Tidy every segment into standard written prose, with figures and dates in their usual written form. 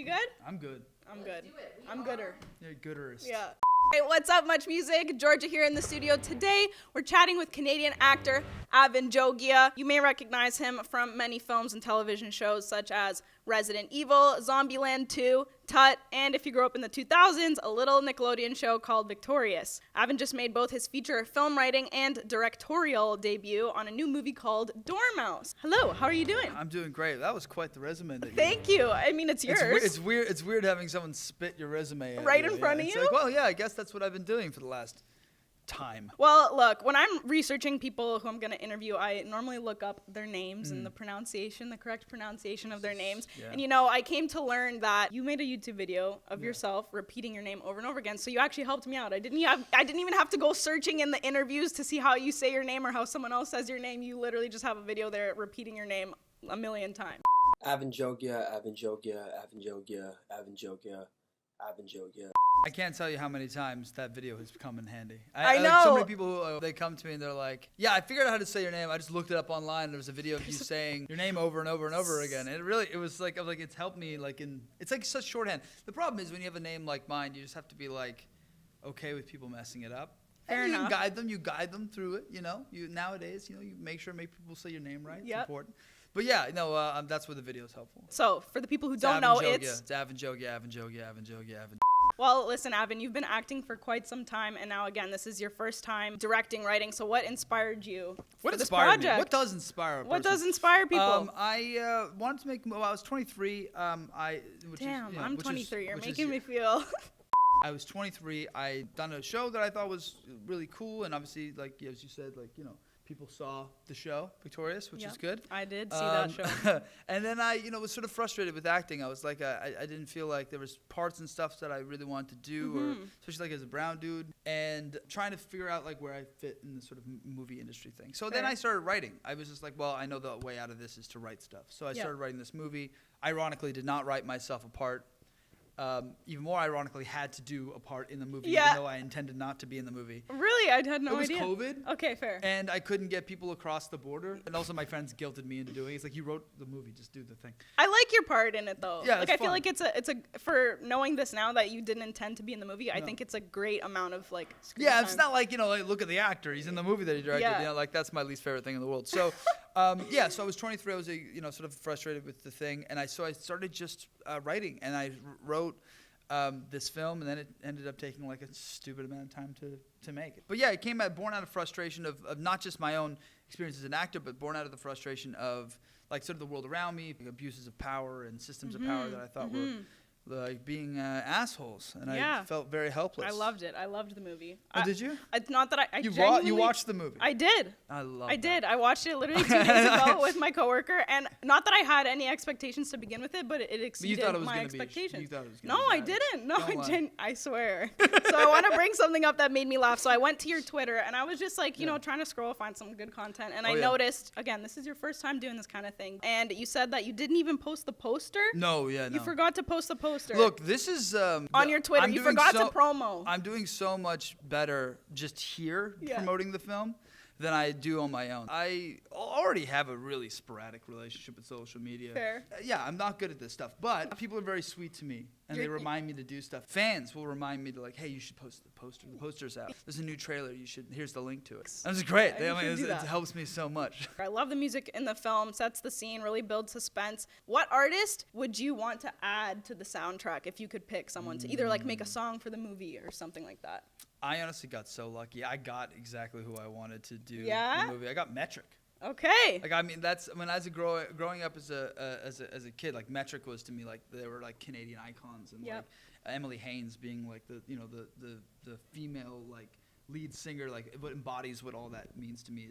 good? I'm good. I'm good. I'm gooder. You're gooders. Yeah. Hey, what's up, MuchMusic? Georgia here in the studio. Today, we're chatting with Canadian actor AVAN JOGIA. You may recognize him from many films and television shows such as Resident Evil, Zombieland 2, Tut, and if you grew up in the 2000s, a little Nickelodeon show called Victorious. AVAN just made both his feature film writing and directorial debut on a new movie called Dormouse. Hello, how are you doing? I'm doing great. That was quite the resume that you Thank you. I mean, it's yours. It's weird having someone spit your resume at Right you. in front of It's you? like, well, yeah, I guess that's what I've been doing for the last time. Well, look, when I'm researching people who I'm going to interview, I normally look up their names and the correct pronunciation of their names. Yeah. And I came to learn that you made a YouTube video of yourself repeating your name over and over again. So you actually helped me out. I didn't even have to go searching in the interviews to see how you say your name or how someone else says your name. You literally just have a video there repeating your name a million times. AVAN JOGIA, AVAN JOGIA, AVAN JOGIA, AVAN JOGIA, AVAN JOGIA. I can't tell you how many times that video has come in handy. I know. Like, so many people, they come to me and they're like, yeah, I figured out how to say your name. I just looked it up online. And there was a video of you saying your name over and over and over again. And it was like, I was like, it's helped me it's like such shorthand. The problem is when you have a name like mine, you just have to be like, okay with people messing it up. Fair and enough. You guide them through it, nowadays, you make people say your name right. It's Yep. important. But yeah, no, that's where the video is helpful. So for the people who It's don't AVAN know, JOGIA. it's... AVAN JOGIA, AVAN JOGIA, AVAN JOGIA, AVAN. Well, listen, AVAN, you've been acting for quite some time, and now, again, this is your first time directing, writing. So what inspired you for this project? Me? What does inspire a person? What does inspire people? I wanted to make, I was 23. I'm 23. You're making me feel... I was 23. I done a show that I thought was really cool, and obviously, as you said, people saw the show, Victorious, which is good. I did see that show. And then I, was sort of frustrated with acting. I was like, I didn't feel like there was parts and stuff that I really wanted to do, or especially as a brown dude, and trying to figure out where I fit in the sort of movie industry thing. So then I started writing. I was just like, well, I know the way out of this is to write stuff. So I started writing this movie. Ironically, did not write myself a part. Even more ironically, had to do a part in the movie, even though I intended not to be in the movie. Really? I had no idea. It was COVID. Okay, fair. And I couldn't get people across the border. And also my friends guilted me into doing it. It's like, you wrote the movie, just do the thing. I like your part in it, though. Yeah, it's I feel fun. like it's a for knowing this now that you didn't intend to be in the movie, I think it's a great amount of screen time. It's not like, look at the actor. He's in the movie that he directed. Yeah. That's my least favorite thing in the world. So, so I was 23. I was, sort of frustrated with the thing. And I started just writing. And I wrote... this film, and then it ended up taking a stupid amount of time to make it. But yeah, it came born out of frustration of not just my own experience as an actor, but born out of the frustration of sort of the world around me, abuses of power and systems of power that I thought were being assholes, and I felt very helpless. I loved it. I loved the movie. Oh, did you? It's not that I You genuinely... You watched the movie? I did. I did. I watched it literally 2 days ago with my coworker, and not that I had any expectations to begin with it, but it exceeded my expectations. You thought it was No, I didn't. No, Don't I swear. So I want to bring something up that made me laugh. So I went to your Twitter, and I was just trying to scroll, find some good content, and I noticed, again, this is your first time doing this kind of thing, and you said that you didn't even post the poster. No. You forgot to post the poster. Look, this is on your Twitter. You forgot to promo. I'm doing so much better just here promoting the film than I do on my own. I already have a really sporadic relationship with social media. Fair. Yeah, I'm not good at this stuff, but people are very sweet to me, and they remind me to do stuff. Fans will remind me to hey, you should post the poster. The poster's out. There's a new trailer. Here's the link to it. And it's great. It helps me so much. I love the music in the film, sets the scene, really builds suspense. What artist would you want to add to the soundtrack if you could pick someone to either make a song for the movie or something like that? I honestly got so lucky. I got exactly who I wanted to do the movie. I got Metric. Okay. As growing up as a kid, Metric was to me they were Canadian icons, and Emily Haynes being the female lead singer, what embodies what all that means to me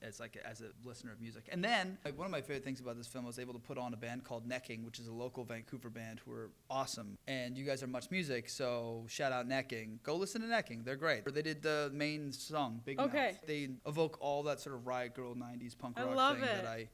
as a listener of music. And then one of my favorite things about this film, I was able to put on a band called Necking, which is a local Vancouver band who are awesome. And you guys are MuchMusic, so shout out Necking. Go listen to Necking, they're great. They did the main song, Big Mouth. They evoke all that sort of riot girl 90s punk rock thing that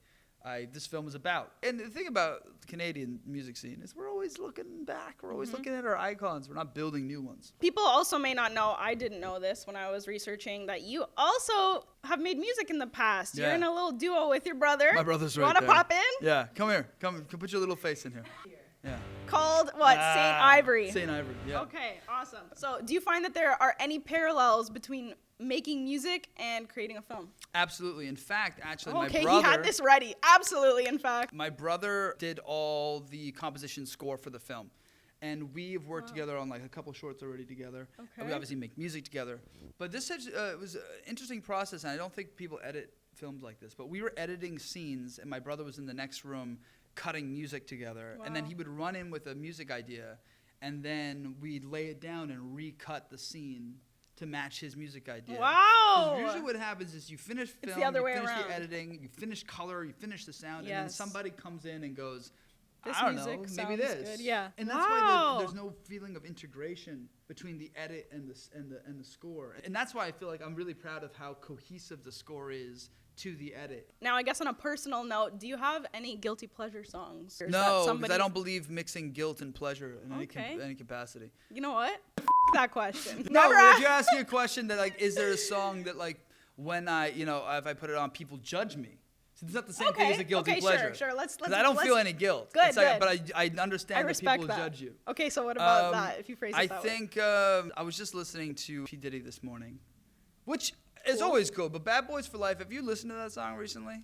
this film is about. And the thing about the Canadian music scene is we're always looking back. We're always looking at our icons. We're not building new ones. People also may not know, I didn't know this when I was researching, that you also have made music in the past. You're in a little duo with your brother. My brother's right there. You want to pop in? Yeah, come here. Come put your little face in here. Yeah. Called what? Saint Ivory. Saint Ivory. Yeah. Okay, awesome. So, do you find that there are any parallels between making music and creating a film? Absolutely. In fact, actually, Okay, my brother. he had this ready. Absolutely, in fact. My brother did all the composition score for the film. And we've worked together on like a couple shorts already together. Okay. And we obviously make music together. But this was an interesting process, and I don't think people edit films like this. But we were editing scenes, and my brother was in the next room cutting music together. And then Wow. he would run in with a music idea, and then we'd lay it down and recut the scene to match his music idea. 'Cause Wow. usually what happens is you finish film, the other you way finish around. the editing, you finish color, you finish the sound, and then Yes. somebody comes in and goes, This I don't music know, maybe sounds this. good, yeah. And that's Wow. why there's no feeling of integration between the edit and the score. And that's why I feel like I'm really proud of how cohesive the score is to the edit. Now, I guess on a personal note, do you have any guilty pleasure songs? Or is that No, because somebody- I don't believe mixing guilt and pleasure in Okay. any capacity. You know what? That question. No, Never if asked. you ask me a question that like, is there a song that like when I, if I put it on, people judge me? So it's not the same thing as a guilty okay, pleasure. Sure. Let's. 'Cause I don't feel any guilt. Good, It's like, good. but I understand I that respect people that. will judge you. Okay, so what about that? If you phrase it I that way. think I was just listening to P. Diddy this morning, which is always cool. But Bad Boys for Life, have you listened to that song recently?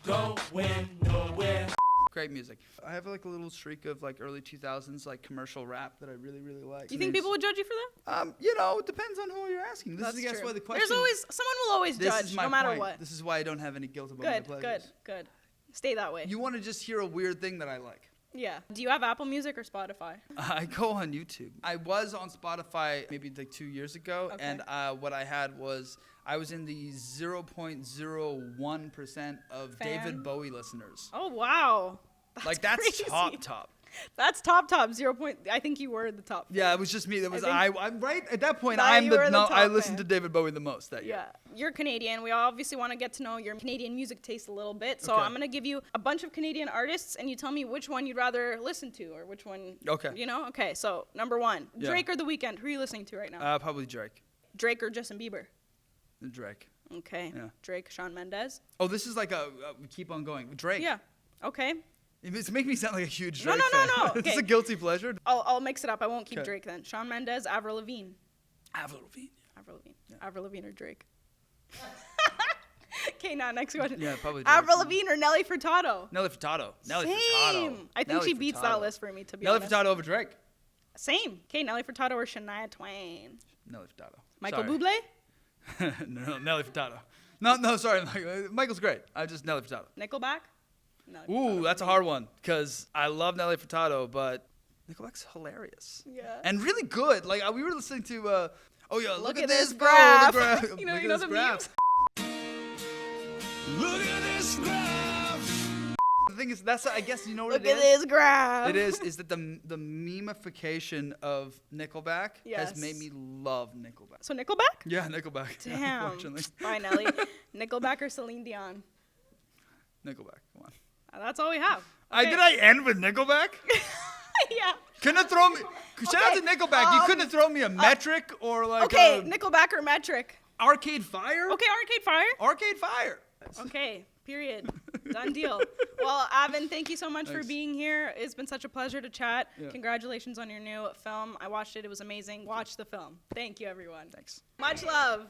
Going nowhere. Great music. I have like a little streak of like early 2000s like commercial rap that I really, really like. Do you think people would judge you for that? It depends on who you're asking. This That's is, I guess, true. why the question. There's always someone will always this judge, is my no matter point. what. This is why I don't have any guilt about my Good, pleasures. good. Stay that way. You want to just hear a weird thing that I like. Yeah. Do you have Apple Music or Spotify? I go on YouTube. I was on Spotify maybe like 2 years ago, Okay. and what I had was I was in the 0.01% of Fan? David Bowie listeners. Oh wow. That's crazy. top. That's top. 0 point. I think you were the top. Yeah, it was just me. That was think- I'm right at that point. Now I'm you were the I top listened fan. to David Bowie the most that year. Yeah, you're Canadian. We obviously want to get to know your Canadian music taste a little bit. So Okay. I'm gonna give you a bunch of Canadian artists, and you tell me which one you'd rather listen to, or which one. Okay. Okay. So number one, Yeah. Drake or The Weeknd. Who are you listening to right now? Probably Drake. Drake or Justin Bieber? Drake. Okay. Yeah. Drake, Shawn Mendes. Oh, this is like we keep on going. Drake. Yeah. Okay. It's making me sound like a huge No, Drake no, fan. no. This is Okay. a guilty pleasure. I'll mix it up. I won't keep 'Kay. Drake then. Shawn Mendes, Avril Lavigne. Avril Lavigne. Avril Lavigne. Avril Lavigne or Drake. Okay, now next question. Yeah, probably Drake. Avril Lavigne or Nelly Furtado? Nelly Furtado. Nelly Same. Furtado. I think Nelly she beats Furtado. that list for me, to be Nelly honest. Furtado over Drake. Same. Okay, Nelly Furtado or Shania Twain? Nelly Furtado. Michael Sorry. Bublé? no, Nelly Furtado. No, sorry. Michael's great. I just Nelly Furtado. Nickelback? Nelly Ooh, Furtado. that's a hard one because I love Nelly Furtado, but Nickelback's hilarious. Yeah. And really good. Like we were listening to. Look at this graph. graph. You know Look at the this graph. memes? Look at this graph. The thing is, I guess you know what Look it at is. this graph. It is that the memification of Nickelback Yes. has made me love Nickelback. So Nickelback? Yeah, Nickelback. Damn. Unfortunately. Bye, Nelly. Nickelback or Celine Dion? Nickelback. Come on. That's all we have. Did I end with Nickelback? Yeah. Couldn't have thrown me. Shout out to Okay, Nickelback. You couldn't have thrown me a metric or like Okay, a Nickelback or Metric? Arcade Fire. Okay, Arcade Fire? Arcade Fire. Okay, period. Done deal. Well, Avin, thank you so much for Thanks. being here. It's been such a pleasure to chat. Yeah. Congratulations on your new film. I watched it. It was amazing. Watch the film. Thank you, everyone. Thanks. Much love.